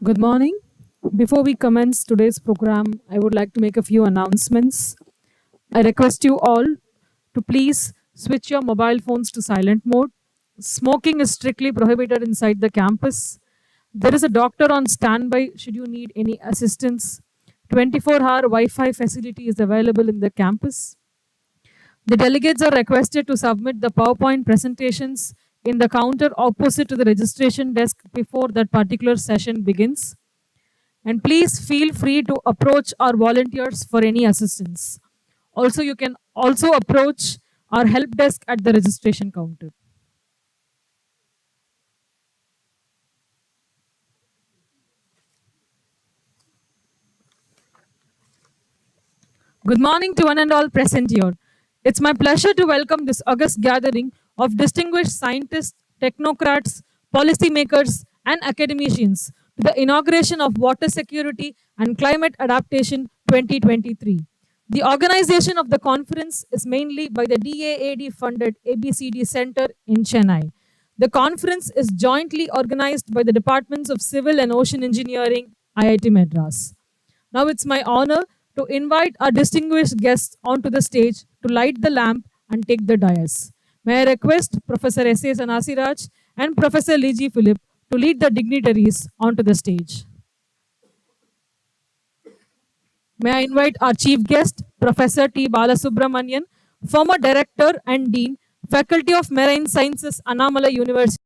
Good morning. Before we commence today's program, I would like to make a few announcements. I request you all to please switch your mobile phones to silent mode. Smoking is strictly prohibited inside the campus. There is a doctor on standby should you need any assistance. 24-hour Wi-Fi facility is available in the campus. The delegates are requested to submit the PowerPoint presentations in the counter opposite to the registration desk before that particular session begins. And please feel free to approach our volunteers for any assistance. Also, you can also approach our help desk at the registration counter. Good morning to one and all present here. It's my pleasure to welcome this august gathering of distinguished scientists, technocrats, policymakers, and academicians to the inauguration of Water Security and Climate Adaptation 2023. The organization of the conference is mainly by the DAAD funded ABCD Center in Chennai. The conference is jointly organized by the Departments of Civil and Ocean Engineering, IIT Madras. Now it's my honor to invite our distinguished guests onto the stage to light the lamp and take the dais. May I request Professor S.A. Sanasiraj and Professor Liji Philip to lead the dignitaries onto the stage. May I invite our chief guest, Professor T. Balasubramanian, former Director and Dean, Faculty of Marine Sciences, Annamala University.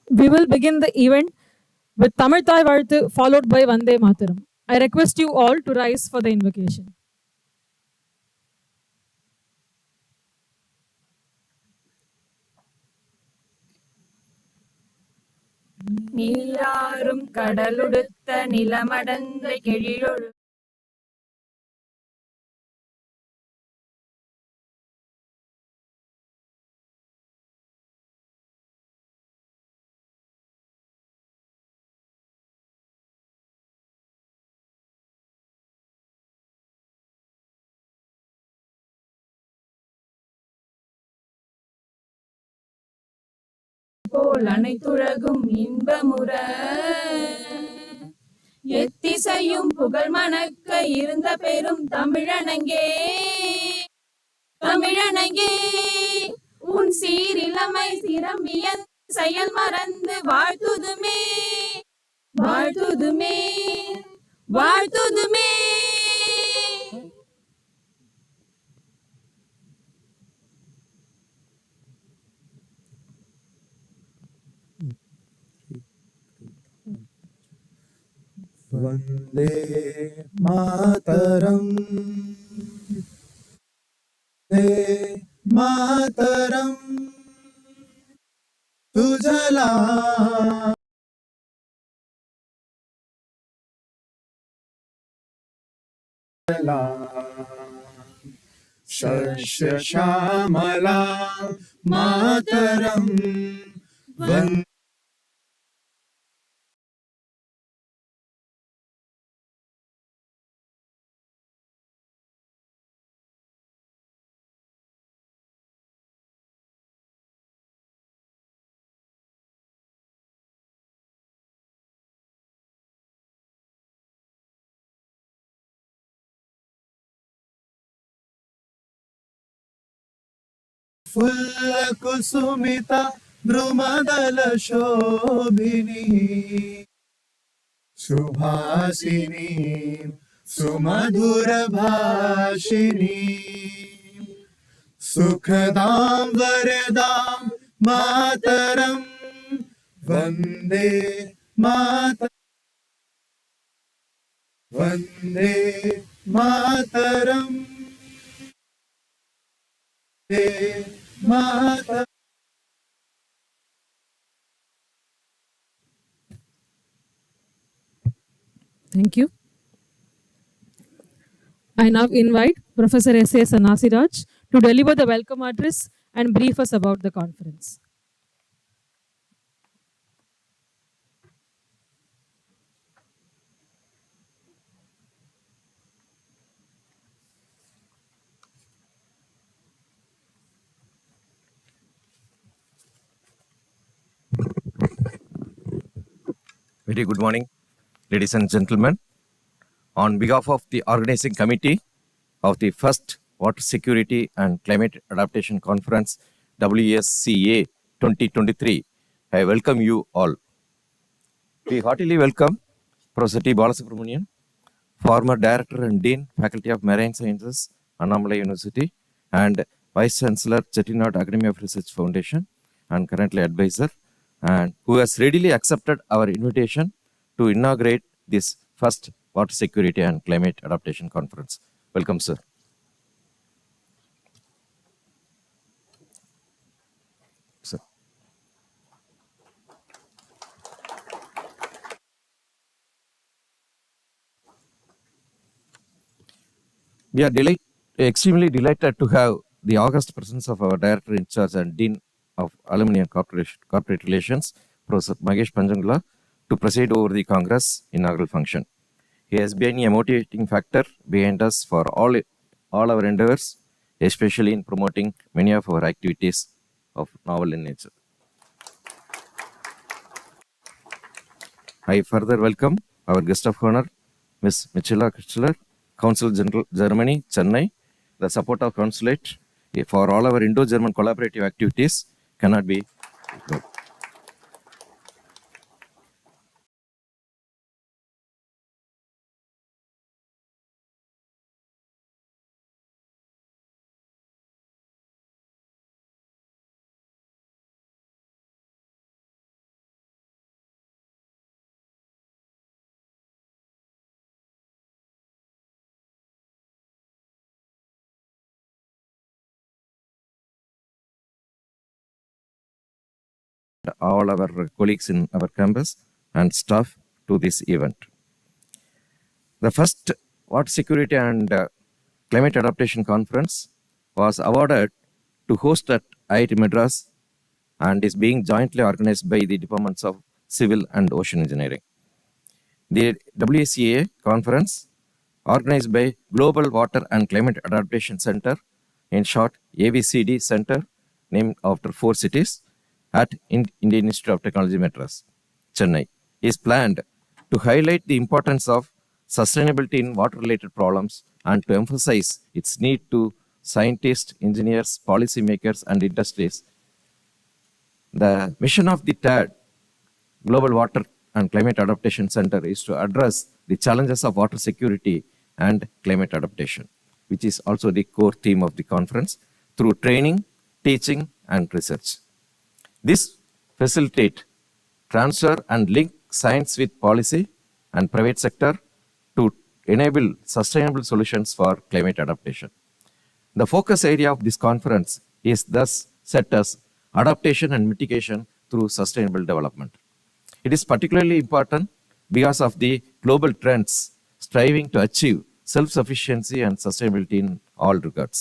We will begin the event with Tamil Thai Varthu followed by Vande Mataram. I request you all to rise for the invocation. நீராறும் கடலுடுத்த நிலமடந்த கெழிலொழு போல் அனைத்துலகும் இன்பமுற எத்திசையும் புகழ் மணக்க இருந்த பெரும் தமிழனங்கே தமிழனங்கே உன் சீரிலமை சிரம்பிய செயல் மறந்து வாழ்த்துதுமே வாழ்த்துதுமே வாழ்த்துதுமே. वन्दे मातरम् वन्दे मातरम् सुजला शीतला शस्य श्यामला मातरम वंदे full Kusumita द्रुमदल शोभिनी Subhasini सुमधुर भाषिणी सुखदां वरदां मातरं वन्दे वन्दे मातरं Vande Mataram. Thank you. I now invite Professor S.A. Sanasiraj to deliver the welcome address and brief us about the conference. Very good morning, ladies and gentlemen. On behalf of the organizing committee of the first Water Security and Climate Adaptation Conference, WSCA 2023, I welcome you all. We heartily welcome Professor T. Balasubramanian, former Director and Dean, Faculty of Marine Sciences, Annamalai University, and Vice Chancellor, Chettinad Academy of Research Foundation, and currently advisor, and who has readily accepted our invitation to inaugurate this first Water Security and Climate Adaptation Conference. Welcome, sir. Sir. We are extremely delighted to have the august presence of our Director in Charge and Dean of Alumni and Corporate Relations, Professor Magesh Panjangula, to preside over the Congress inaugural function. He has been a motivating factor behind us for all our endeavors, especially in promoting many of our activities of novel in nature. I further welcome our guest of honor, Ms. Michela Kichler, Consul General, Germany, Chennai. The support of consulate for all our Indo-German collaborative activities cannot be ignored. All our colleagues in our campus and staff to this event. The first Water Security and Climate Adaptation Conference was awarded to host at IIT Madras and is being jointly organized by the Departments of Civil and Ocean Engineering. The WSCA conference, organized by Global Water and Climate Adaptation Center, in short AVCD Center, named after 4 cities, at Indian Institute of Technology, Madras, Chennai, is planned to highlight the importance of sustainability in water-related problems and to emphasize its need to scientists, engineers, policymakers, and industries. The mission of the third Global Water and Climate Adaptation Center is to address the challenges of water security and climate adaptation, which is also the core theme of the conference, through training, teaching, and research. This facilitate transfer and link science with policy and private sector to enable sustainable solutions for climate adaptation. The focus area of this conference is thus set as adaptation and mitigation through sustainable development. It is particularly important because of the global trends striving to achieve self-sufficiency and sustainability in all regards.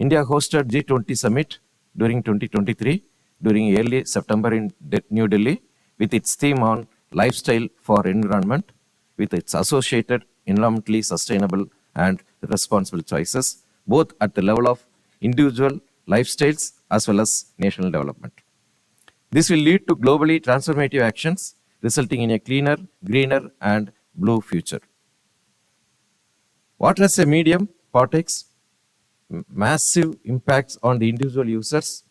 India hosted G20 summit during 2023 during early September in New Delhi with its theme on lifestyle for environment with its associated environmentally sustainable and responsible choices both at the level of individual lifestyles as well as national development. This will lead to globally transformative actions resulting in a cleaner, greener and blue future. Water as a medium partakes massive impacts on the individual users,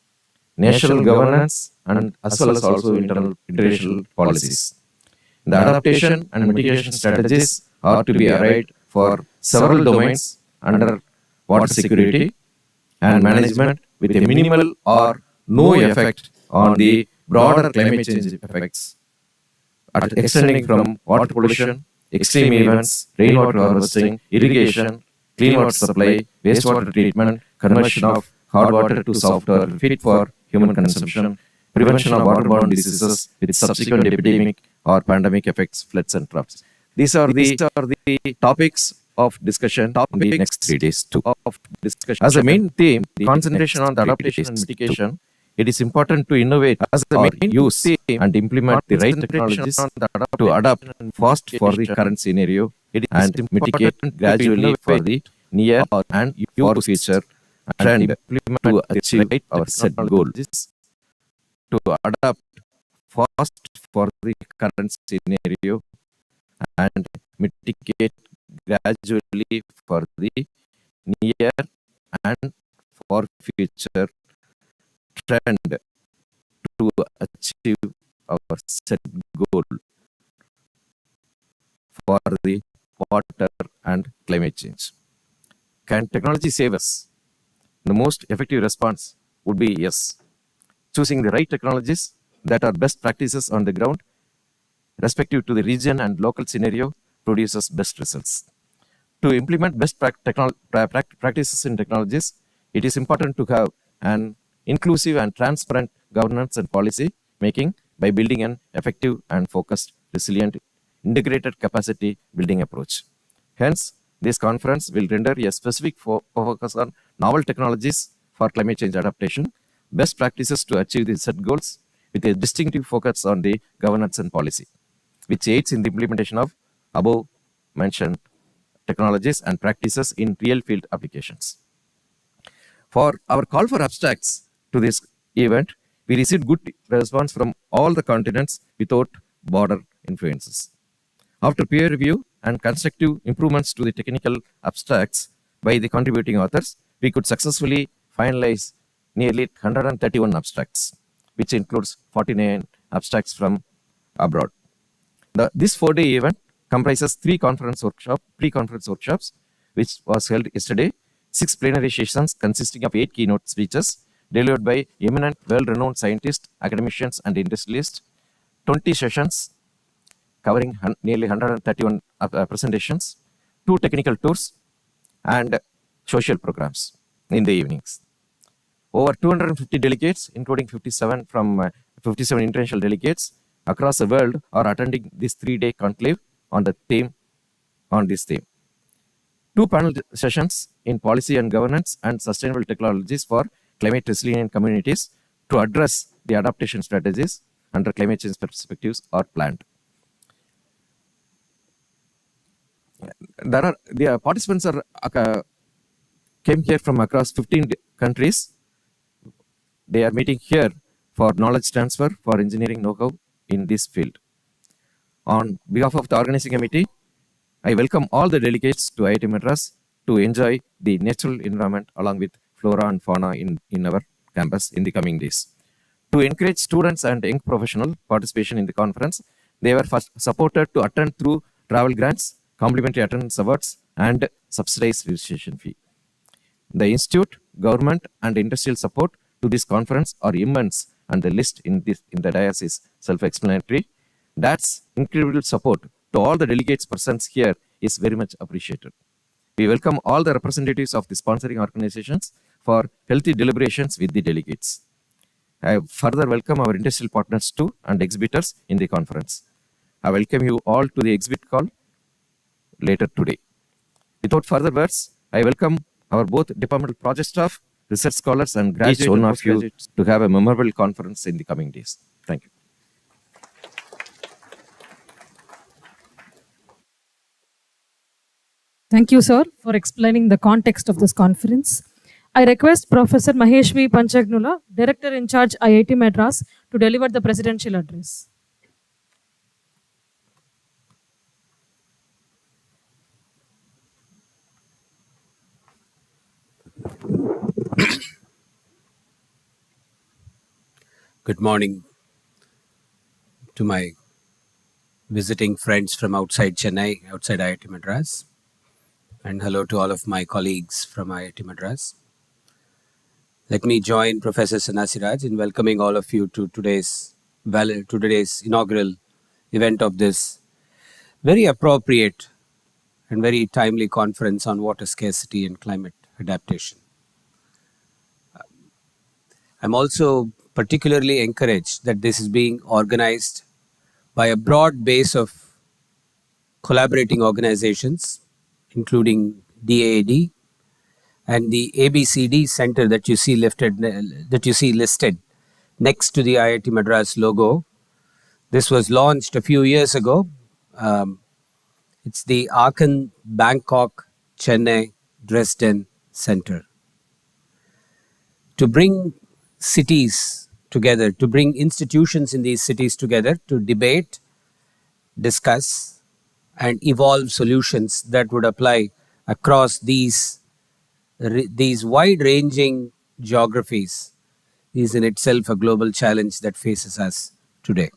national governance, and as well as also international policies. The adaptation and mitigation strategies are to be arrived for several domains under water security and management with a minimal or no effect on the broader climate change effects, extending from water pollution, extreme events, rainwater harvesting, irrigation, clean water supply, wastewater treatment, conversion of hard water to soft water fit for human consumption, prevention of waterborne diseases with subsequent epidemic or pandemic effects, floods and droughts. These are the topics of discussion in the next 3 days too. As a main theme, the concentration on the adaptation and mitigation, it is important to innovate as a main use and implement the right technologies to adapt fast for the current scenario and mitigate gradually for the near and far future trend to achieve our set goal. To adapt fast for the current scenario and mitigate gradually for the near and far future trend to achieve our set goal for the water and climate change. Can technology save us? The most effective response would be yes. Choosing the right technologies that are best practices on the ground, respective to the region and local scenario, produces best results. To implement best practices in technologies, it is important to have an inclusive and transparent governance and policy making by building an effective and focused, resilient, integrated capacity building approach. Hence, this conference will render a specific focus on novel technologies for climate change adaptation, best practices to achieve the set goals with a distinctive focus on the governance and policy, which aids in the implementation of above mentioned technologies and practices in real field applications. For our call for abstracts to this event, we received good response from all the continents without border influences. After peer review and constructive improvements to the technical abstracts by the contributing authors, we could successfully finalize nearly 131 abstracts, which includes 49 abstracts from abroad. This 4-day event comprises pre-conference workshops, which was held yesterday, 6 plenary sessions consisting of 8 keynote speeches delivered by eminent, well-renowned scientists, academicians, and industrialists, 20 sessions covering nearly 131 presentations, 2 technical tours, and social programs in the evenings. Over 250 delegates, including 57 international delegates across the world, are attending this 3-day conclave on this theme. 2 panel sessions in policy and governance and sustainable technologies for climate resilient communities to address the adaptation strategies under climate change perspectives are planned. The participants came here from across 15 countries. They are meeting here for knowledge transfer for engineering know-how in this field. On behalf of the organizing committee, I welcome all the delegates to IIT Madras to enjoy the natural environment along with flora and fauna in our campus in the coming days. To encourage students and young professional participation in the conference, they were first supported to attend through travel grants, complimentary attendance awards, and subsidized registration fee. The institute, government, and industrial support to this conference are immense, and the list in the dais is self-explanatory. That's incredible support to all the delegates present here is very much appreciated. We welcome all the representatives of the sponsoring organizations for healthy deliberations with the delegates. I further welcome our industrial partners too and exhibitors in the conference. I welcome you all to the exhibit call later today. Without further words, I welcome our both departmental project staff, research scholars, and graduates, one of you, to have a memorable conference in the coming days. Thank you. Thank you, sir, for explaining the context of this conference. I request Professor Mahesh V. Panchagnula, Director in Charge, IIT Madras, to deliver the presidential address. Good morning to my visiting friends from outside Chennai, outside IIT Madras, and hello to all of my colleagues from IIT Madras. Let me join Professor Sanasiraj in welcoming all of you to today's inaugural event of this very appropriate and very timely conference on water scarcity and climate adaptation. I'm also particularly encouraged that this is being organized by a broad base of collaborating organizations, including DAAD and the ABCD Center that you see listed next to the IIT Madras logo. This was launched a few years ago. It's the Aachen, Bangkok, Chennai, Dresden Center. To bring cities together, to bring institutions in these cities together to debate, discuss, and evolve solutions that would apply across these wide-ranging geographies is in itself a global challenge that faces us today.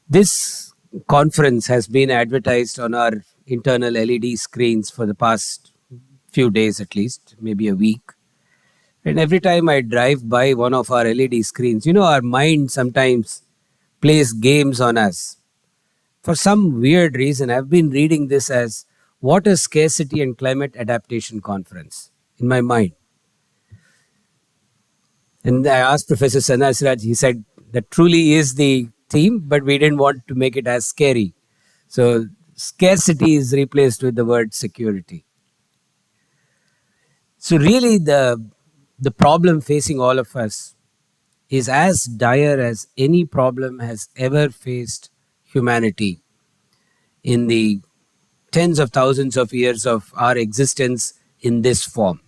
This conference has been advertised on our internal LED screens for the past few days at least, maybe a week. And every time I drive by one of our LED screens, our mind sometimes plays games on us. For some weird reason, I've been reading this as Water Scarcity and Climate Adaptation Conference in my mind. And I asked Professor Sanasiraj, he said that truly is the theme, but we didn't want to make it as scary. So scarcity is replaced with the word security. So really the problem facing all of us is as dire as any problem has ever faced humanity in the tens of thousands of years of our existence in this form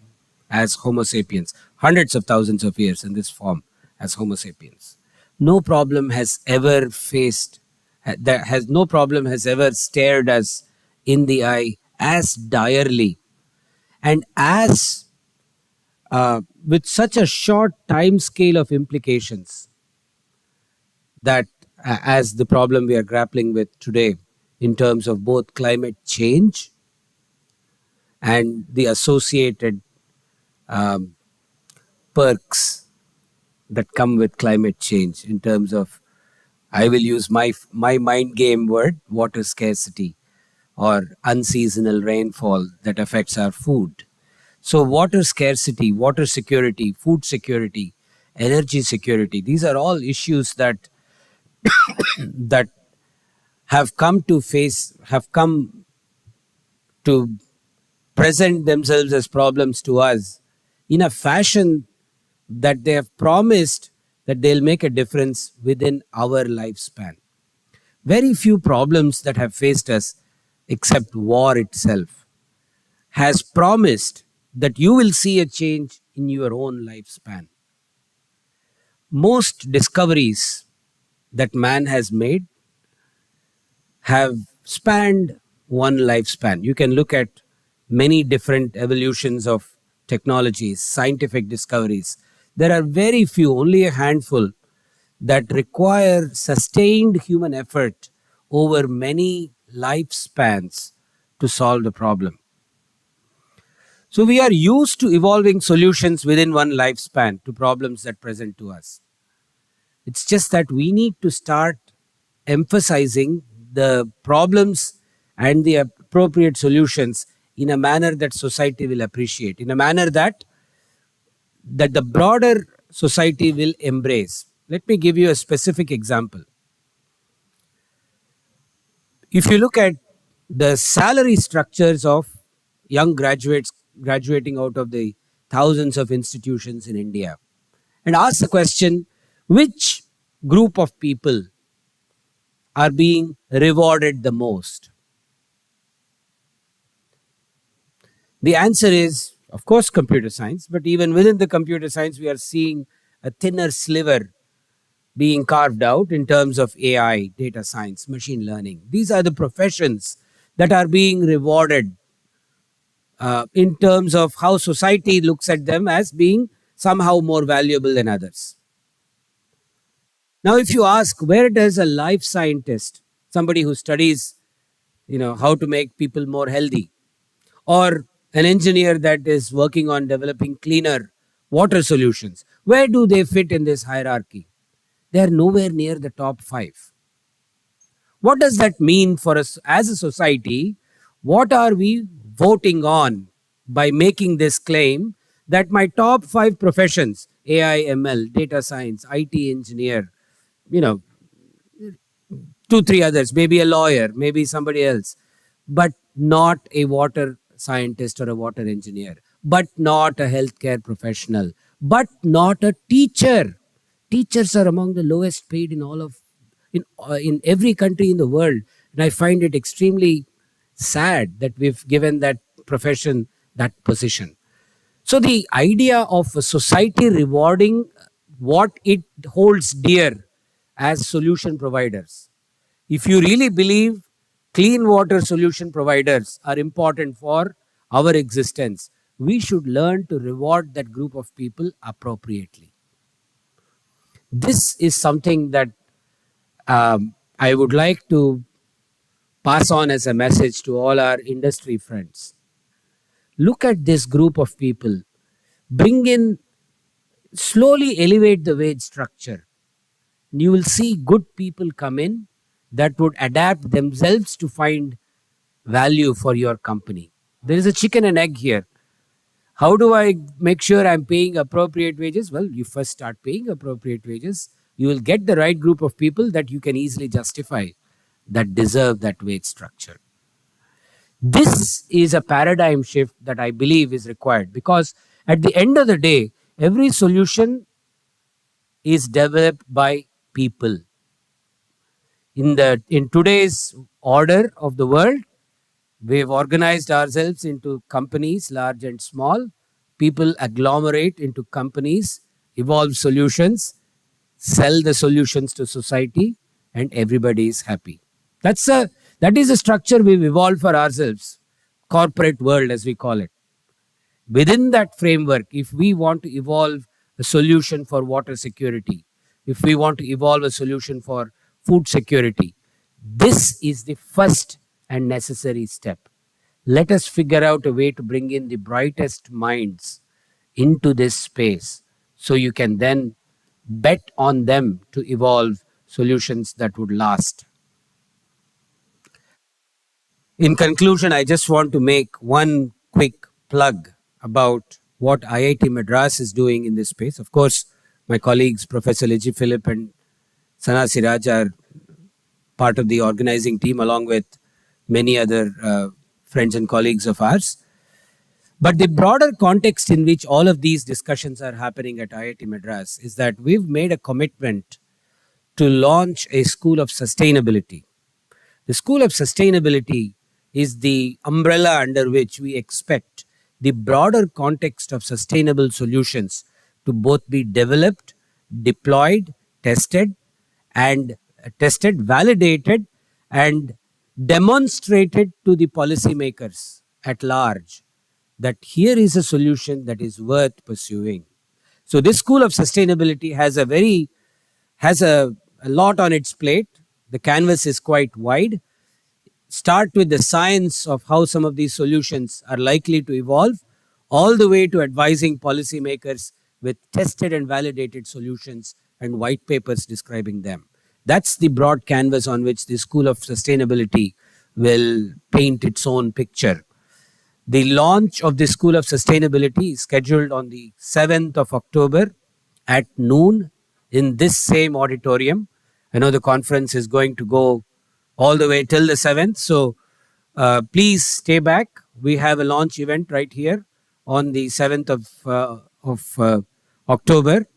as Homo sapiens, hundreds of thousands of years in this form as Homo sapiens. No problem has ever stared us in the eye as direly and as with such a short time scale of implications that as the problem we are grappling with today in terms of both climate change and the associated perks that come with climate change in terms of, I will use my mind game word, water scarcity or unseasonal rainfall that affects our food. So water scarcity, water security, food security, energy security, these are all issues that that have come to present themselves as problems to us in a fashion that they have promised that they'll make a difference within our lifespan. Very few problems that have faced us, except war itself, has promised that you will see a change in your own lifespan. Most discoveries that man has made have spanned one lifespan. You can look at many different evolutions of technologies, scientific discoveries. There are very few, only a handful, that require sustained human effort over many lifespans to solve the problem. So we are used to evolving solutions within one lifespan to problems that present to us. It's just that we need to start emphasizing the problems and the appropriate solutions in a manner that society will appreciate, in a manner that the broader society will embrace. Let me give you a specific example. If you look at the salary structures of young graduates graduating out of the thousands of institutions in India, and ask the question, which group of people are being rewarded the most? The answer is, of course, computer science, but even within the computer science, we are seeing a thinner sliver being carved out in terms of AI, data science, machine learning. These are the professions that are being rewarded in terms of how society looks at them as being somehow more valuable than others. Now, if you ask, where does a life scientist, somebody who studies, how to make people more healthy, or an engineer that is working on developing cleaner water solutions, where do they fit in this hierarchy? They are nowhere near the top 5. What does that mean for us as a society? What are we voting on by making this claim that my top 5 professions, AI, ML, data science, IT engineer, 2, 3 others, maybe a lawyer, maybe somebody else, but not a water scientist or a water engineer, but not a healthcare professional, but not a teacher. Teachers are among the lowest paid in every country in the world, and I find it extremely sad that we've given that profession that position. So the idea of a society rewarding what it holds dear as solution providers. If you really believe clean water solution providers are important for our existence, we should learn to reward that group of people appropriately. This is something that I would like to pass on as a message to all our industry friends. Look at this group of people, bring in, slowly elevate the wage structure. You will see good people come in that would adapt themselves to find value for your company. There is a chicken and egg here. How do I make sure I'm paying appropriate wages? Well, you first start paying appropriate wages. You will get the right group of people that you can easily justify, that deserve that wage structure. This is a paradigm shift that I believe is required, because at the end of the day, every solution is developed by people. In today's order of the world, we've organized ourselves into companies, large and small. People agglomerate into companies, evolve solutions, sell the solutions to society, and everybody is happy. That is a structure we've evolved for ourselves, corporate world as we call it. Within that framework, if we want to evolve a solution for water security, if we want to evolve a solution for food security, this is the first and necessary step. Let us figure out a way to bring in the brightest minds into this space, so you can then bet on them to evolve solutions that would last. In conclusion, I just want to make one quick plug about what IIT Madras is doing in this space. Of course, my colleagues, Professor Leji Philip and Sana Siraj, are part of the organizing team, along with many other friends and colleagues of ours. But the broader context in which all of these discussions are happening at IIT Madras is that we've made a commitment to launch a School of Sustainability. The School of Sustainability is the umbrella under which we expect the broader context of sustainable solutions to both be developed, deployed, tested, validated, and demonstrated to the policymakers at large that here is a solution that is worth pursuing. So this School of Sustainability has a lot on its plate. The canvas is quite wide. Start with the science of how some of these solutions are likely to evolve, all the way to advising policymakers with tested and validated solutions and white papers describing them. That's the broad canvas on which the School of Sustainability will paint its own picture. The launch of the School of Sustainability is scheduled on the 7th of October at noon in this same auditorium. I know the conference is going to go all the way till the 7th. So Please stay back. We have a launch event right here on the 7th of October.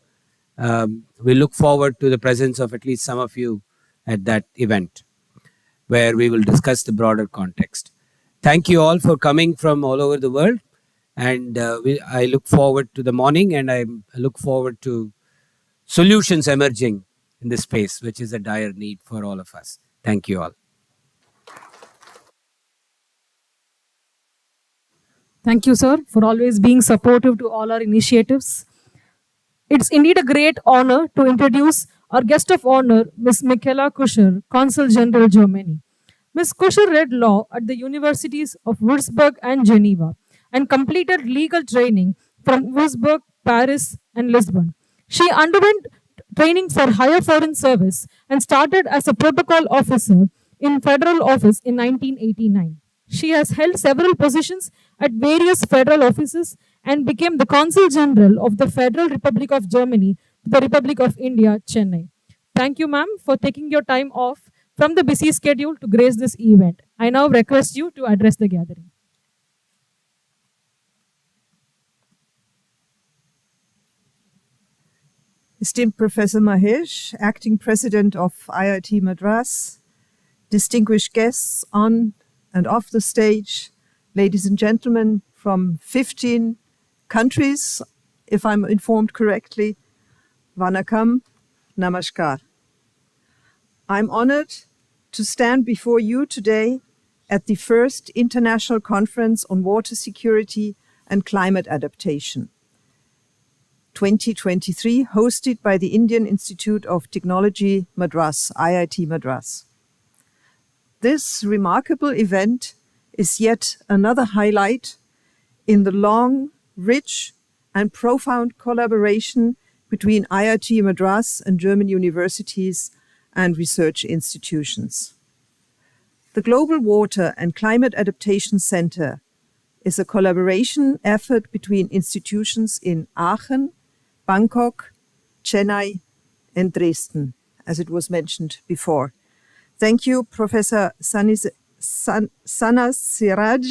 We look forward to the presence of at least some of you at that event, where we will discuss the broader context. Thank you all for coming from all over the world. And I look forward to the morning, and I look forward to solutions emerging in this space, which is a dire need for all of us. Thank you all. Thank you, sir, for always being supportive to all our initiatives. It's indeed a great honor to introduce our guest of honor, Ms. Michaela Kuscher, Consul General, Germany. Ms. Kuscher read law at the universities of Würzburg and Geneva and completed legal training from Würzburg, Paris, and Lisbon. She underwent training for higher foreign service and started as a protocol officer in federal office in 1989. She has held several positions at various federal offices and became the Consul General of the Federal Republic of Germany to the Republic of India, Chennai. Thank you, ma'am, for taking your time off from the busy schedule to grace this event. I now request you to address the gathering. Esteemed Professor Mahesh, Acting President of IIT Madras, distinguished guests on and off the stage, ladies and gentlemen from 15 countries, if I'm informed correctly, Vanakkam, Namaskar. I'm honored to stand before you today at the first International Conference on Water Security and Climate Adaptation, 2023, hosted by the Indian Institute of Technology, Madras, IIT Madras. This remarkable event is yet another highlight in the long, rich, and profound collaboration between IIT Madras and German universities and research institutions. The Global Water and Climate Adaptation Center is a collaboration effort between institutions in Aachen, Bangkok, Chennai, and Dresden, as it was mentioned before. Thank you, Professor Sana Siraj,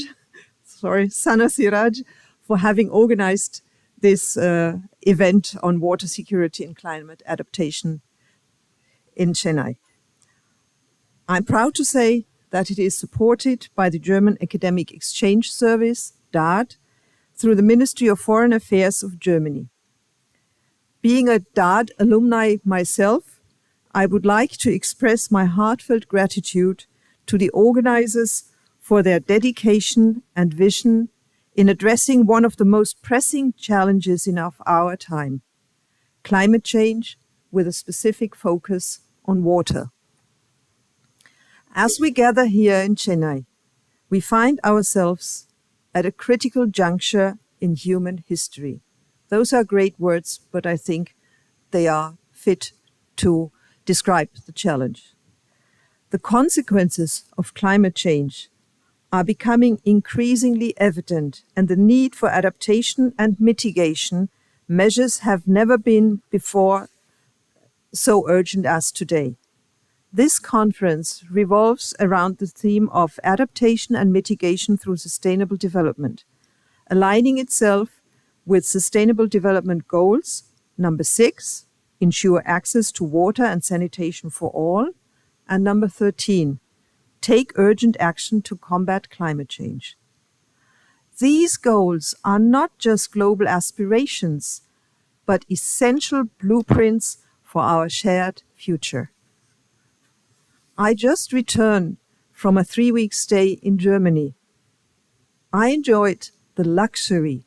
for having organized this event on water security and climate adaptation in Chennai. I'm proud to say that it is supported by the German Academic Exchange Service, DAAD, through the Ministry of Foreign Affairs of Germany. Being a DAAD alumni myself, I would like to express my heartfelt gratitude to the organizers for their dedication and vision in addressing one of the most pressing challenges in our time, climate change with a specific focus on water. As we gather here in Chennai, we find ourselves at a critical juncture in human history. Those are great words, but I think they are fit to describe the challenge. The consequences of climate change are becoming increasingly evident, and the need for adaptation and mitigation measures have never been before so urgent as today. This conference revolves around the theme of adaptation and mitigation through sustainable development, aligning itself with Sustainable Development Goals, number 6, ensure access to water and sanitation for all, and number 13, take urgent action to combat climate change. These goals are not just global aspirations, but essential blueprints for our shared future. I just returned from a 3-week stay in Germany. I enjoyed the luxury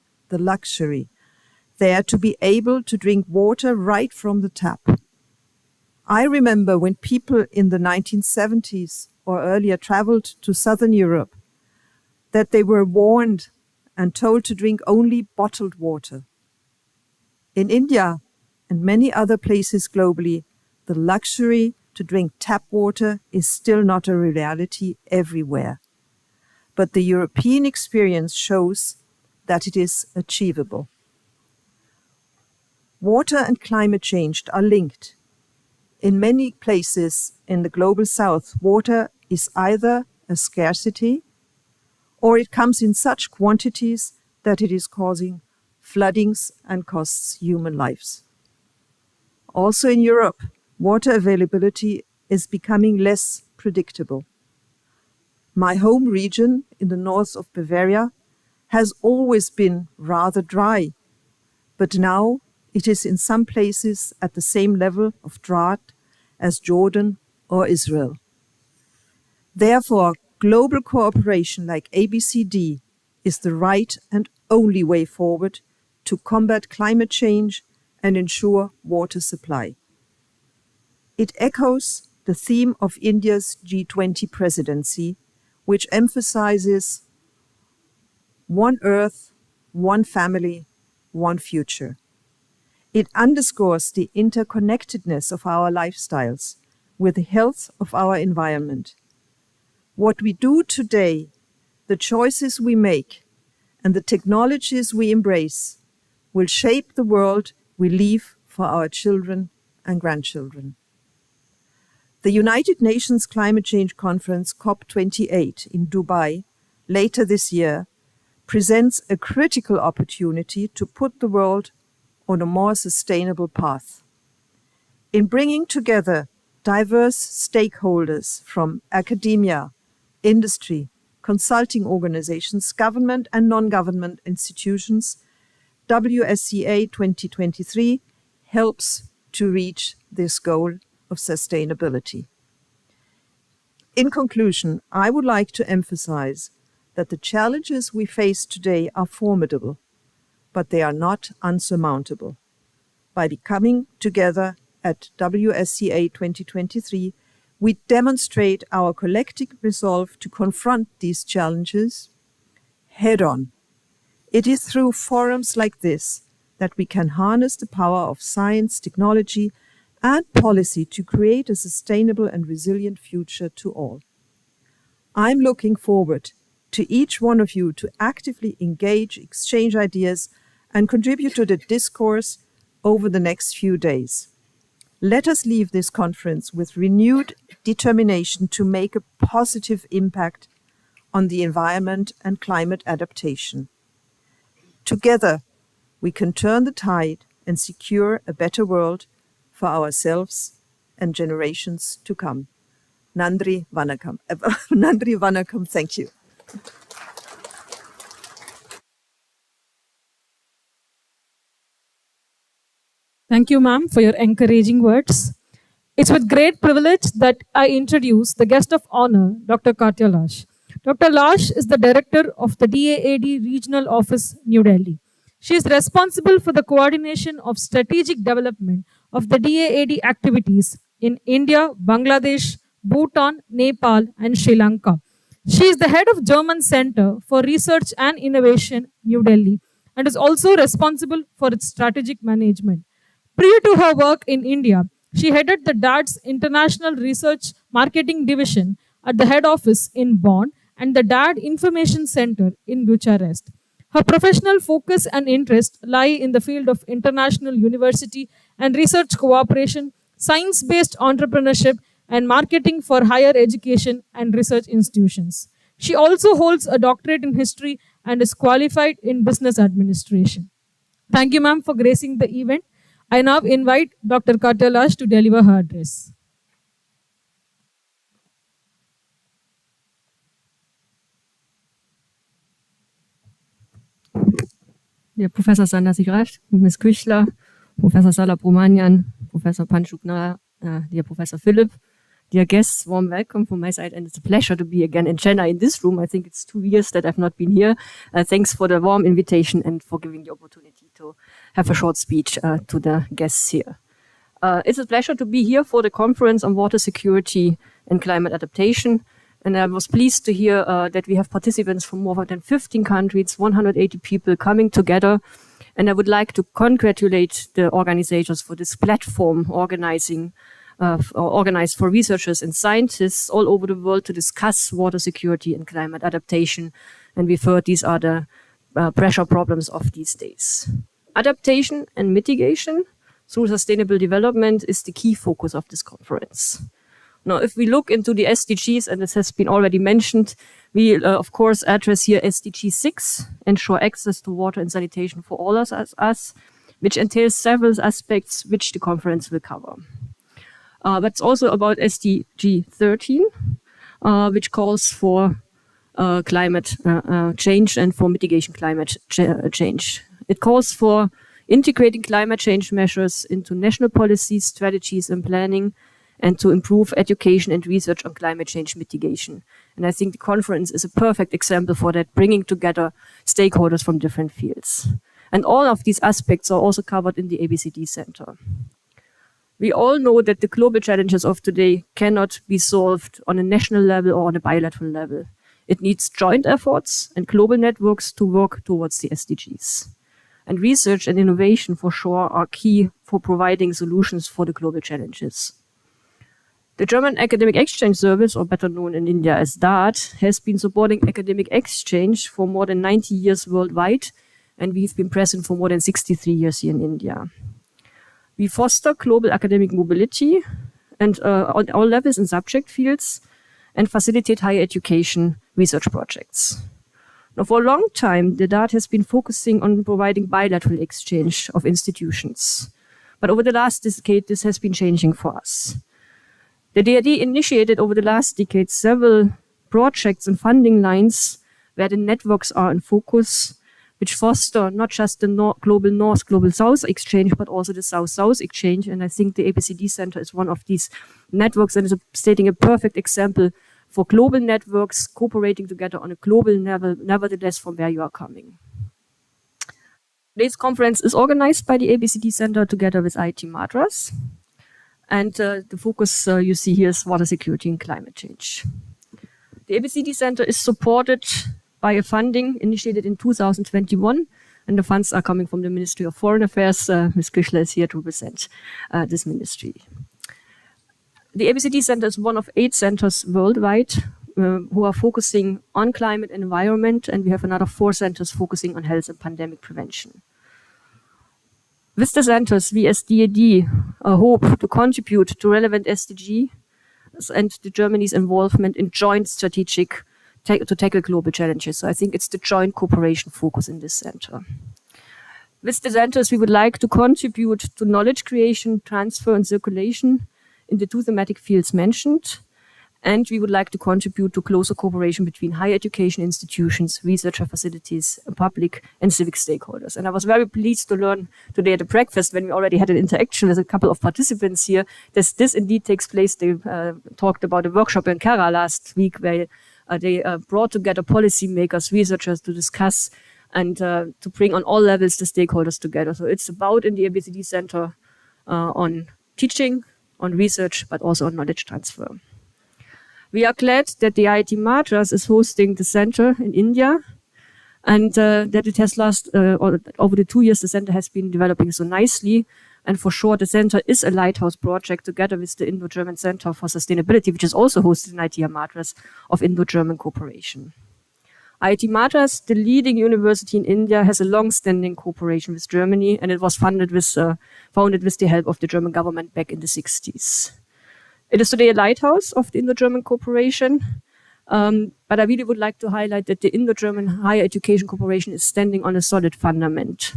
there to be able to drink water right from the tap. I remember when people in the 1970s or earlier traveled to Southern Europe, that they were warned and told to drink only bottled water. In India and many other places globally, the luxury to drink tap water is still not a reality everywhere. But the European experience shows that it is achievable. Water and climate change are linked. In many places in the global south, water is either a scarcity or it comes in such quantities that it is causing floodings and costs human lives. Also in Europe, water availability is becoming less predictable. My home region in the north of Bavaria has always been rather dry, but now it is in some places at the same level of drought as Jordan or Israel. Therefore, global cooperation like ABCD is the right and only way forward to combat climate change and ensure water supply. It echoes the theme of India's G20 presidency, which emphasizes one earth, one family, one future. It underscores the interconnectedness of our lifestyles with the health of our environment. What we do today, the choices we make, and the technologies we embrace will shape the world we leave for our children and grandchildren. The United Nations Climate Change Conference COP28 in Dubai later this year presents a critical opportunity to put the world on a more sustainable path. In bringing together diverse stakeholders from academia, industry, consulting organizations, government and non-government institutions, WSCA 2023 helps to reach this goal of sustainability. In conclusion, I would like to emphasize that the challenges we face today are formidable, but they are not unsurmountable. By coming together at WSCA 2023, we demonstrate our collective resolve to confront these challenges head on. It is through forums like this that we can harness the power of science, technology, and policy to create a sustainable and resilient future to all. I'm looking forward to each one of you to actively engage, exchange ideas, and contribute to the discourse over the next few days. Let us leave this conference with renewed determination to make a positive impact on the environment and climate adaptation. Together, we can turn the tide and secure a better world for ourselves and generations to come. Nandri Vanakkam. Nandri Vanakkam, thank you. Thank you, ma'am, for your encouraging words. It's with great privilege that I introduce the guest of honor, Dr. Katya Lash. Dr. Lash is the director of the DAAD Regional Office, New Delhi. She is responsible for the coordination of strategic development of the DAAD activities in India, Bangladesh, Bhutan, Nepal, and Sri Lanka. She is the head of German Center for Research and Innovation, New Delhi, and is also responsible for its strategic management. Prior to her work in India, she headed the DAAD's International Research Marketing Division at the head office in Bonn and the DAAD Information Center in Bucharest. Her professional focus and interest lie in the field of international university and research cooperation, science-based entrepreneurship, and marketing for higher education and research institutions. She also holds a doctorate in history and is qualified in business administration. Thank you, ma'am, for gracing the event. I now invite Dr. Katya Lash to deliver her address. Dear Professor Sandasigraj, Ms. Küchler, Professor Salabromanian, Professor Panchukna, dear Professor Philip, dear guests, warm welcome from my side, and it's a pleasure to be again in Chennai in this room. I think it's 2 years that I've not been here. Thanks for the warm invitation and for giving the opportunity to have a short speech to the guests here. It's a pleasure to be here for the conference on water security and climate adaptation. And I was pleased to hear that we have participants from more than 15 countries, 180 people coming together. And I would like to congratulate the organizers for this platform organized for researchers and scientists all over the world to discuss water security and climate adaptation. And we've heard these are the pressure problems of these days. Adaptation and mitigation through sustainable development is the key focus of this conference. Now, if we look into the SDGs, and this has been already mentioned, we of course address here SDG 6, ensure access to water and sanitation for all us, which entails several aspects which the conference will cover. But it's also about SDG 13, which calls for climate change and for mitigation climate change. It calls for integrating climate change measures into national policies, strategies, and planning, and to improve education and research on climate change mitigation. And I think the conference is a perfect example for that, bringing together stakeholders from different fields. And all of these aspects are also covered in the ABCD Center. We all know that the global challenges of today cannot be solved on a national level or on a bilateral level. It needs joint efforts and global networks to work towards the SDGs. And research and innovation for sure are key for providing solutions for the global challenges. The German Academic Exchange Service, or better known in India as DART, has been supporting academic exchange for more than 90 years worldwide, and we've been present for more than 63 years here in India. We foster global academic mobility and on all levels and subject fields, and facilitate higher education research projects. Now, for a long time, the DART has been focusing on providing bilateral exchange of institutions. But over the last decade, this has been changing for us. The DRD initiated over the last decade several projects and funding lines where the networks are in focus, which foster not just the global North, global South exchange, but also the South-South exchange. And I think the ABCD Center is one of these networks and is stating a perfect example for global networks cooperating together on a global level, nevertheless from where you are coming. Today's conference is organized by the ABCD Center together with IIT Madras. And the focus you see here is water security and climate change. The ABCD Center is supported by a funding initiated in 2021, and the funds are coming from the Ministry of Foreign Affairs. Ms. Küchler is here to represent this ministry. The ABCD Center is one of 8 centers worldwide who are focusing on climate and environment, and we have another 4 centers focusing on health and pandemic prevention. With the centers, we as DAD hope to contribute to relevant SDG and to Germany's involvement in joint strategic to tackle global challenges. So I think it's the joint cooperation focus in this center. With the centers, we would like to contribute to knowledge creation, transfer, and circulation in the 2 thematic fields mentioned. And we would like to contribute to closer cooperation between higher education institutions, researcher facilities, public and civic stakeholders. And I was very pleased to learn today at the breakfast, when we already had an interaction with a couple of participants here, that this indeed takes place. They talked about a workshop in Kerala last week where they brought together policymakers, researchers to discuss and to bring on all levels the stakeholders together. So it's about in the ABCD Center on teaching, on research, but also on knowledge transfer. We are glad that the IIT Madras is hosting the center in India, and that it has over the 2 years, the center has been developing so nicely. And for sure, the center is a lighthouse project together with the Indo-German Center for Sustainability, which is also hosted in IIT Madras of Indo-German cooperation. IIT Madras, the leading university in India, has a long-standing cooperation with Germany, and it was founded with the help of the German government back in the 60s. It is today a lighthouse of the Indo-German cooperation, but I really would like to highlight that the Indo-German higher education cooperation is standing on a solid fundament.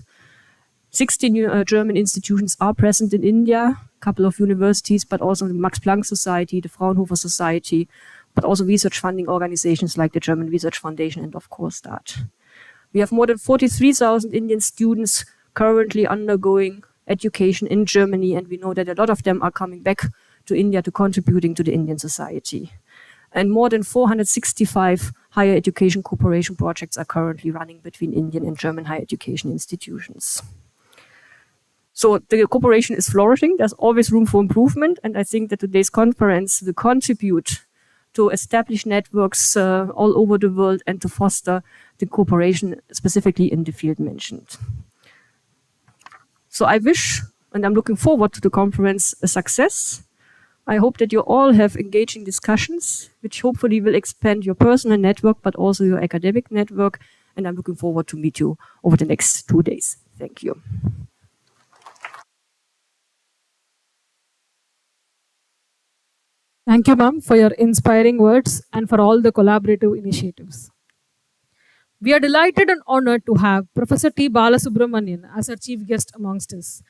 16 German institutions are present in India, a couple of universities, but also the Max Planck Society, the Fraunhofer Society, but also research funding organizations like the German Research Foundation and of course DART. We have more than 43,000 Indian students currently undergoing education in Germany, and we know that a lot of them are coming back to India to contributing to the Indian society. And more than 465 higher education cooperation projects are currently running between Indian and German higher education institutions. So the cooperation is flourishing. There's always room for improvement. And I think that today's conference will contribute to establish networks all over the world and to foster the cooperation specifically in the field mentioned. So I wish, and I'm looking forward to the conference, a success. I hope that you all have engaging discussions, which hopefully will expand your personal network, but also your academic network. And I'm looking forward to meet you over the next 2 days. Thank you. Thank you, ma'am, for your inspiring words and for all the collaborative initiatives. We are delighted and honored to have Professor T. Balasubramanian as our chief guest amongst us.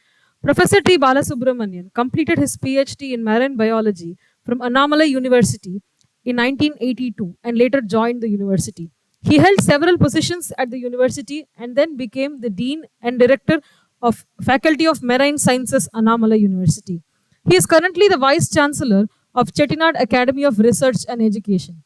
Professor T. Balasubramanian completed his PhD in marine biology from Annamalai University in 1982 and later joined the university. He held several positions at the university and then became the Dean and Director of Faculty of Marine Sciences, Annamalai University. He is currently the Vice Chancellor of Chettinad Academy of Research and Education.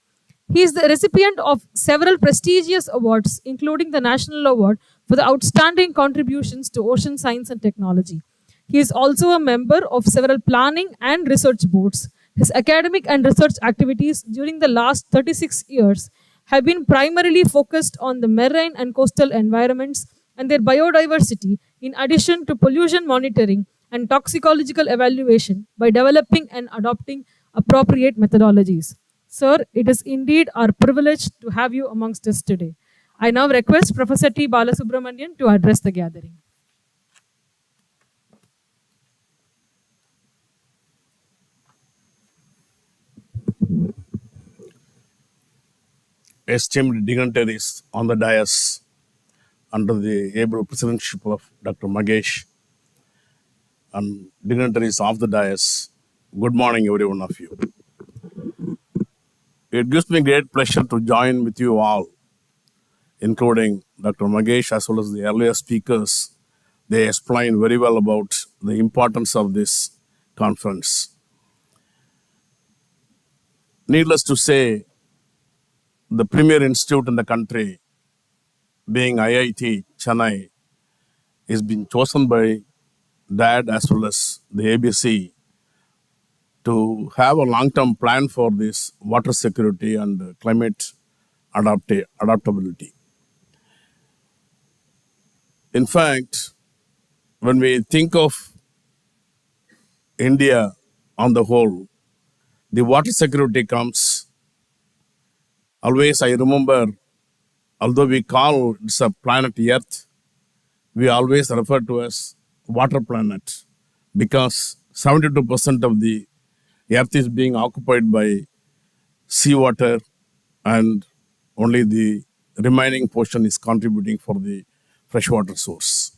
He is the recipient of several prestigious awards, including the National Award for the Outstanding Contributions to Ocean Science and Technology. He is also a member of several planning and research boards. His academic and research activities during the last 36 years have been primarily focused on the marine and coastal environments and their biodiversity, in addition to pollution monitoring and toxicological evaluation by developing and adopting appropriate methodologies. Sir, it is indeed our privilege to have you amongst us today. I now request Professor T. Balasubramanian to address the gathering. Esteemed dignitaries on the dais, under the able presidency of Dr. Magesh, and dignitaries of the dais, good morning, every one of you. It gives me great pleasure to join with you all, including Dr. Magesh as well as the earlier speakers. They explained very well about the importance of this conference. Needless to say, the premier institute in the country, being IIT Chennai, is being chosen by DAD as well as the ABC to have a long-term plan for this water security and climate adaptability. In fact, when we think of India on the whole, the water security comes. Always I remember, although we call it's a planet Earth, we always refer to as water planet because 72% of the Earth is being occupied by seawater and only the remaining portion is contributing for the freshwater source.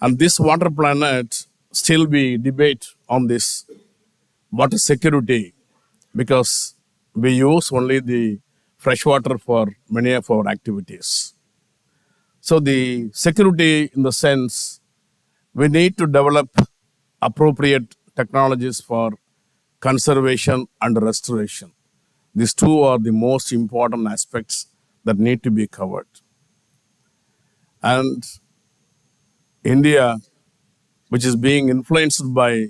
And this water planet, still we debate on this water security because we use only the freshwater for many of our activities. So the security in the sense, we need to develop appropriate technologies for conservation and restoration. These two are the most important aspects that need to be covered. And India, which is being influenced by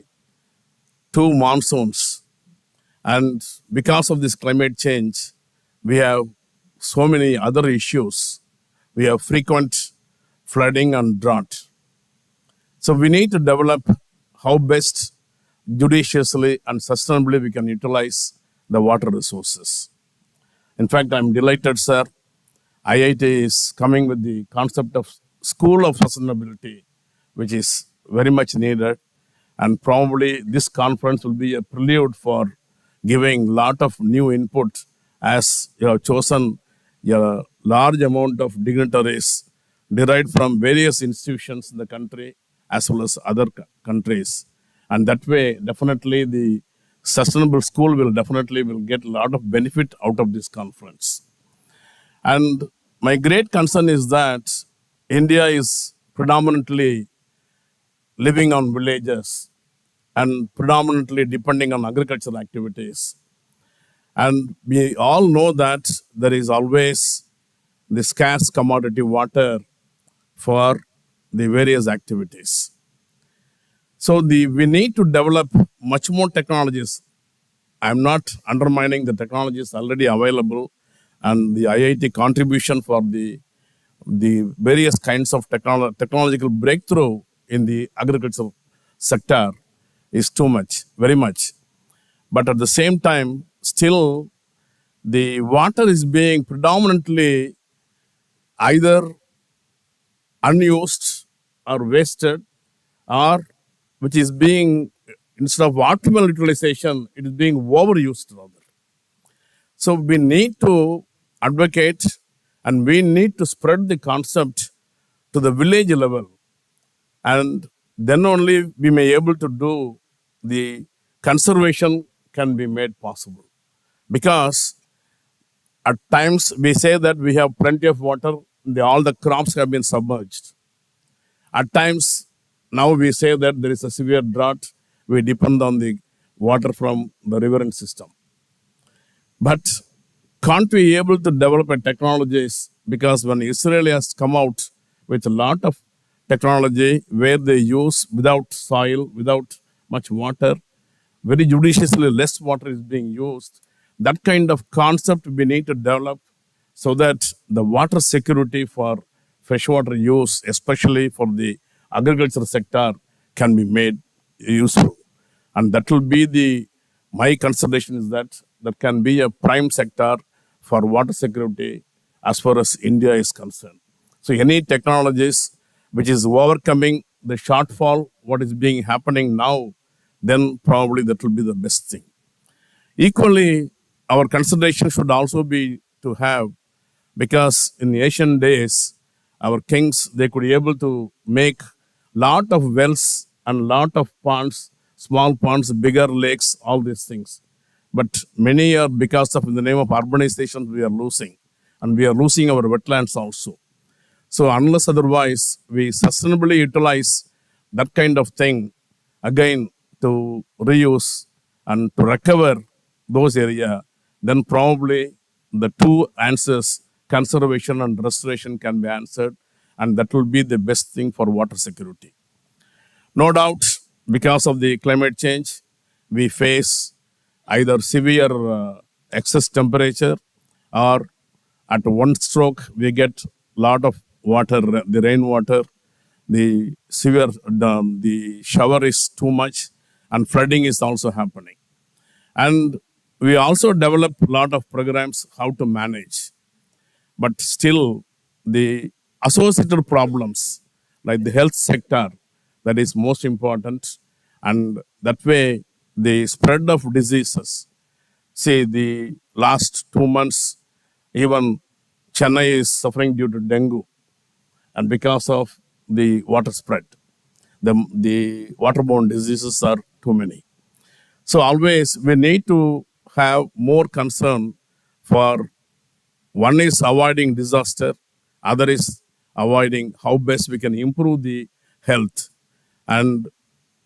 two monsoons, and because of this climate change, we have so many other issues. We have frequent flooding and drought. So we need to develop how best judiciously and sustainably we can utilize the water resources. In fact, I'm delighted, sir. IIT is coming with the concept of School of Sustainability, which is very much needed. And probably this conference will be a prelude for giving a lot of new input as you have chosen a large amount of dignitaries derived from various institutions in the country as well as other countries. And that way, definitely the sustainable school will get a lot of benefit out of this conference. And my great concern is that India is predominantly living on villages and predominantly depending on agricultural activities. And we all know that there is always the scarce commodity water for the various activities. So we need to develop much more technologies. I'm not undermining the technologies already available and the IIT contribution for the various kinds of technological breakthrough in the agricultural sector is too much, very much. But at the same time, still the water is being predominantly either unused or wasted, or which is being instead of optimal utilization, it is being overused rather. So we need to advocate and we need to spread the concept to the village level, and then only we may able to do the conservation can be made possible. Because at times we say that we have plenty of water, all the crops have been submerged. At times, now we say that there is a severe drought, we depend on the water from the riverine system. But can't we able to develop a technologies, because when Israel has come out with a lot of technology where they use without soil, without much water, very judiciously less water is being used. That kind of concept we need to develop so that the water security for freshwater use, especially for the agriculture sector, can be made useful. And that will be my consideration is that can be a prime sector for water security as far as India is concerned. So any technologies which is overcoming the shortfall, what is being happening now, then probably that will be the best thing. Equally, our consideration should also be to have, because in the ancient days, our kings, they could be able to make lot of wells and lot of ponds, small ponds, bigger lakes, all these things. But many are because of in the name of urbanization, we are losing. And we are losing our wetlands also. So unless otherwise, we sustainably utilize that kind of thing, again, to reuse and to recover those areas, then probably the two answers, conservation and restoration, can be answered, and that will be the best thing for water security. No doubt, because of the climate change, we face either severe excess temperature, or at one stroke we get lot of water, the rainwater, the severe, the shower is too much, and flooding is also happening. And we also develop a lot of programs how to manage. But still, the associated problems, like the health sector, that is most important. And that way, the spread of diseases. See, the last 2 months, even Chennai is suffering due to dengue. And because of the water spread, the waterborne diseases are too many. So always we need to have more concern for, one is avoiding disaster, other is avoiding how best we can improve the health. And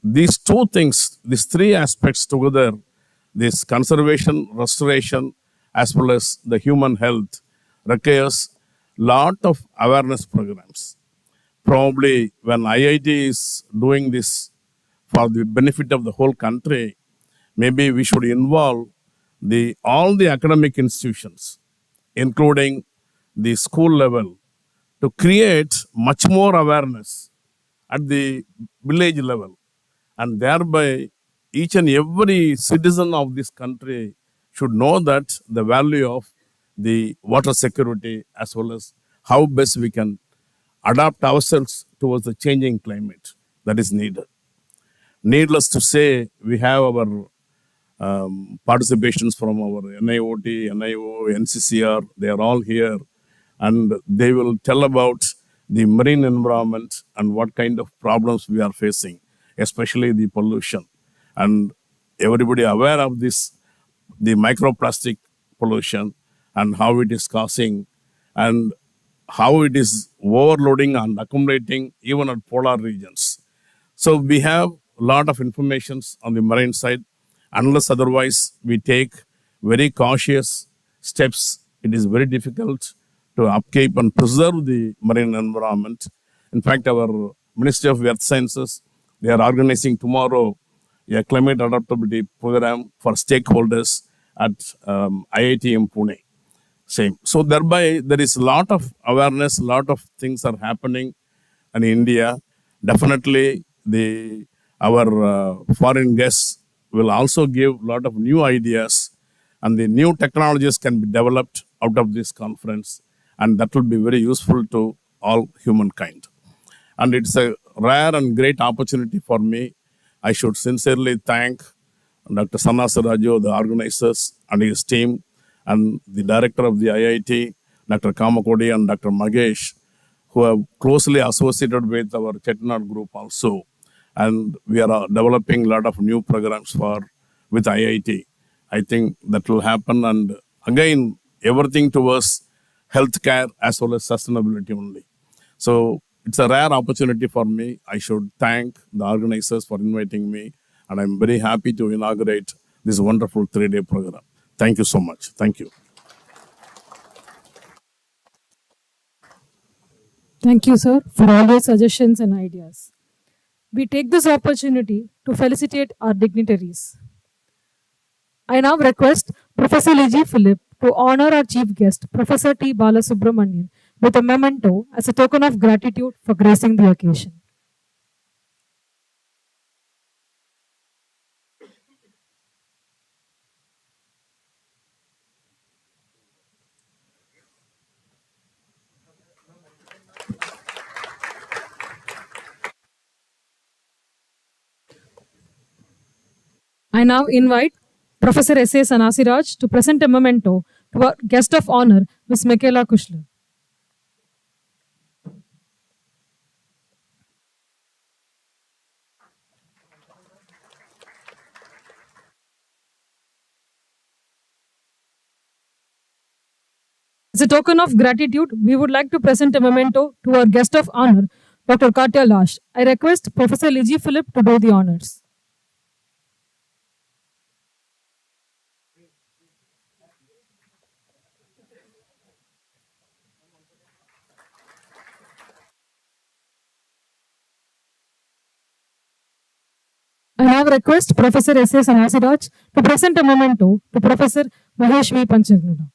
these two things, these three aspects together, this conservation, restoration, as well as the human health, requires lot of awareness programs. Probably when IIT is doing this for the benefit of the whole country, maybe we should involve all the academic institutions, including the school level, to create much more awareness at the village level. And thereby, each and every citizen of this country should know that the value of the water security, as well as how best we can adapt ourselves towards the changing climate that is needed. Needless to say, we have our participations from our NIOT, NIO, NCCR, they are all here, and they will tell about the marine environment and what kind of problems we are facing, especially the pollution. And everybody aware of this, the microplastic pollution and how it is causing and how it is overloading and accumulating even at polar regions. So we have a lot of information on the marine side. Unless otherwise we take very cautious steps, it is very difficult to upkeep and preserve the marine environment. In fact, our Ministry of Earth Sciences, they are organizing tomorrow a climate adaptability program for stakeholders at IIT in Pune. Same. So thereby, there is a lot of awareness, a lot of things are happening in India. Definitely, our foreign guests will also give a lot of new ideas, and the new technologies can be developed out of this conference, and that will be very useful to all humankind. And it's a rare and great opportunity for me. I should sincerely thank Dr. Sanasa Raju, the organizers and his team, and the director of the IIT, Dr. Kamakodi and Dr. Magesh, who have closely associated with our Chettinad group also. And we are developing a lot of new programs with IIT. I think that will happen. And again, everything towards healthcare as well as sustainability only. So it's a rare opportunity for me. I should thank the organizers for inviting me. And I'm very happy to inaugurate this wonderful 3-day program. Thank you so much. Thank you. Thank you, sir, for all your suggestions and ideas. We take this opportunity to felicitate our dignitaries. I now request Professor Liji Philip to honor our chief guest, Professor T. Balasubramanian, with a memento as a token of gratitude for gracing the occasion. I now invite Professor S.A. Sanasiraj to present a memento to our guest of honor, Ms. Michaela Kushler. As a token of gratitude, we would like to present a memento to our guest of honor, Dr. Katya Lash. I request Professor Liji Philip to do the honors. I now request Professor S.A. Sanasiraj to present a memento to Professor Mahesh V. Panchagnuda.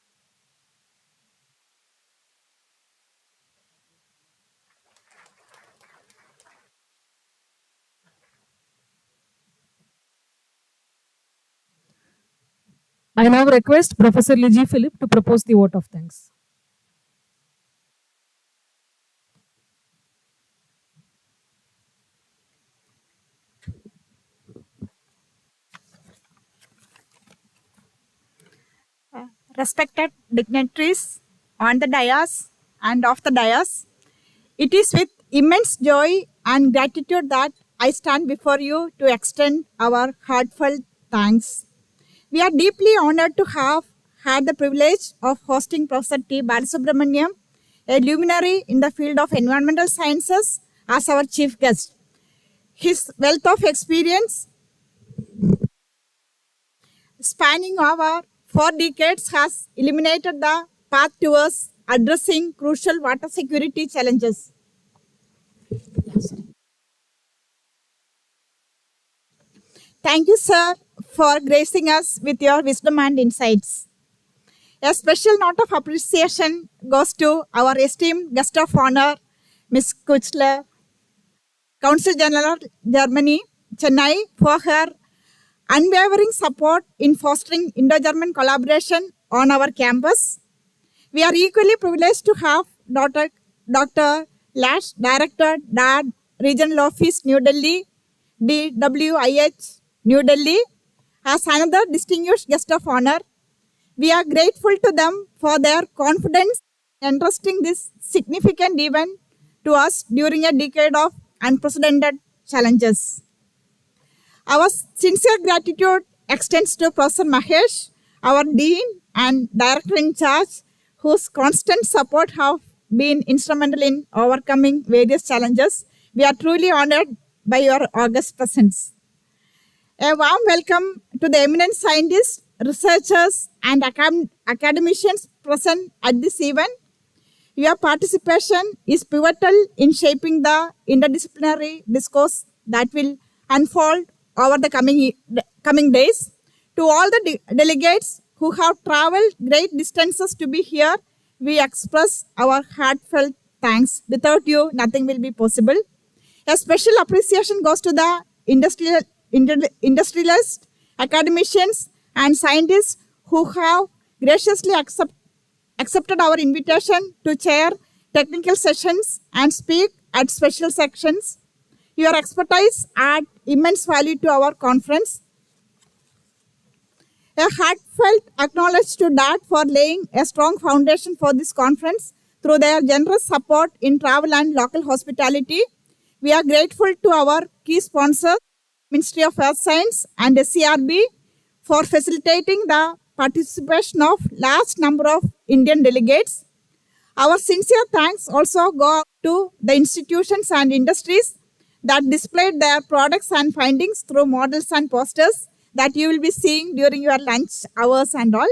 I now request Professor Liji Philip to propose the vote of thanks. Respected dignitaries on the dais and off the dais, it is with immense joy and gratitude that I stand before you to extend our heartfelt thanks. We are deeply honored to have had the privilege of hosting Professor T. Balasubramanian, a luminary in the field of environmental sciences, as our chief guest. His wealth of experience spanning over 4 decades has illuminated the path towards addressing crucial water security challenges. Thank you, sir, for gracing us with your wisdom and insights. A special note of appreciation goes to our esteemed guest of honor, Ms. Kuchler, Consul General, Germany, Chennai, for her unwavering support in fostering Indo-German collaboration on our campus. We are equally privileged to have Dr. Lash, Director, DAD, Regional Office, New Delhi, DWIH, New Delhi, as another distinguished guest of honor. We are grateful to them for their confidence in entrusting this significant event to us during a decade of unprecedented challenges. Our sincere gratitude extends to Professor Mahesh, our Dean and Director in charge, whose constant support have been instrumental in overcoming various challenges. We are truly honored by your august presence. A warm welcome to the eminent scientists, researchers, and academicians present at this event. Your participation is pivotal in shaping the interdisciplinary discourse that will unfold over the coming days. To all the delegates who have traveled great distances to be here, we express our heartfelt thanks. Without you, nothing will be possible. A special appreciation goes to the industrialists, academicians, and scientists who have graciously accepted our invitation to chair technical sessions and speak at special sections. Your expertise add immense value to our conference. A heartfelt acknowledgement to DAT for laying a strong foundation for this conference through their generous support in travel and local hospitality. We are grateful to our key sponsors, Ministry of Earth Science and SCRB, for facilitating the participation of large number of Indian delegates. Our sincere thanks also go out to the institutions and industries that displayed their products and findings through models and posters that you will be seeing during your lunch hours and all.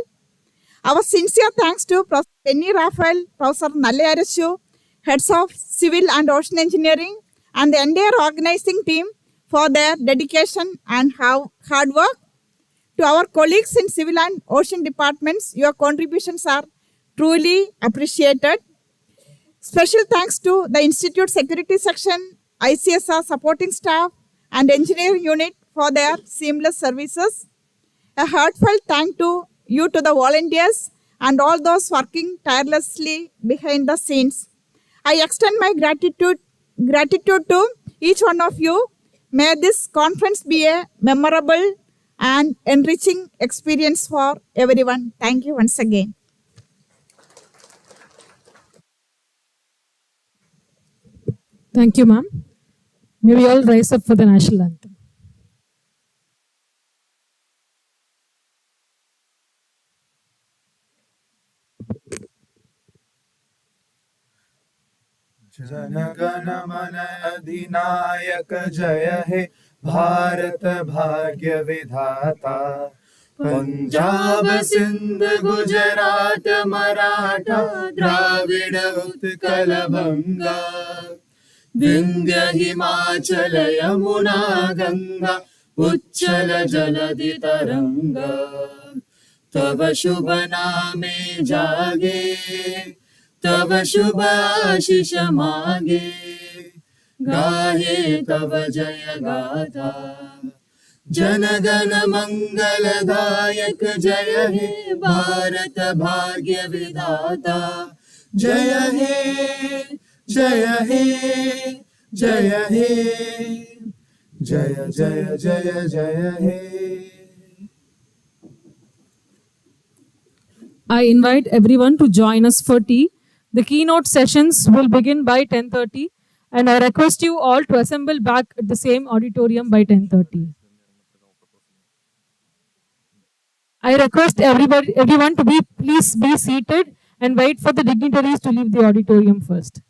Our sincere thanks to Professor Penny Raphael, Professor Nalle Arasu, heads of Civil and Ocean Engineering, and the entire organizing team for their dedication and hard work. To our colleagues in Civil and Ocean departments, your contributions are truly appreciated. Special thanks to the Institute Security Section, ICSR supporting staff, and engineering unit for their seamless services. A heartfelt thank to you to the volunteers and all those working tirelessly behind the scenes. I extend my gratitude to each one of you. May this conference be a memorable and enriching experience for everyone. Thank you once again. Thank you, ma'am. May we all rise up for the national anthem. जनगण मन अधिनायक जय हे भारत भाग्य विधाता पंजाब सिंध गुजरात मराठा द्राविड उत्कल बंगा विंध्य हिमाचल यमुना गंगा उच्चल जलधि तरंगा तव शुभ नामे जागे तव शुभ आशीष मागे गाहे तव जय गाथा जन गण मंगलदायक जय हे भारत भाग्य विधाता जय हे जय हे जय हे जय जय जय जय हे. I invite everyone to join us for tea. The keynote sessions will begin by 10:30, and I request you all to assemble back at the same auditorium by 10:30. I request everyone to please be seated and wait for the dignitaries to leave the auditorium first.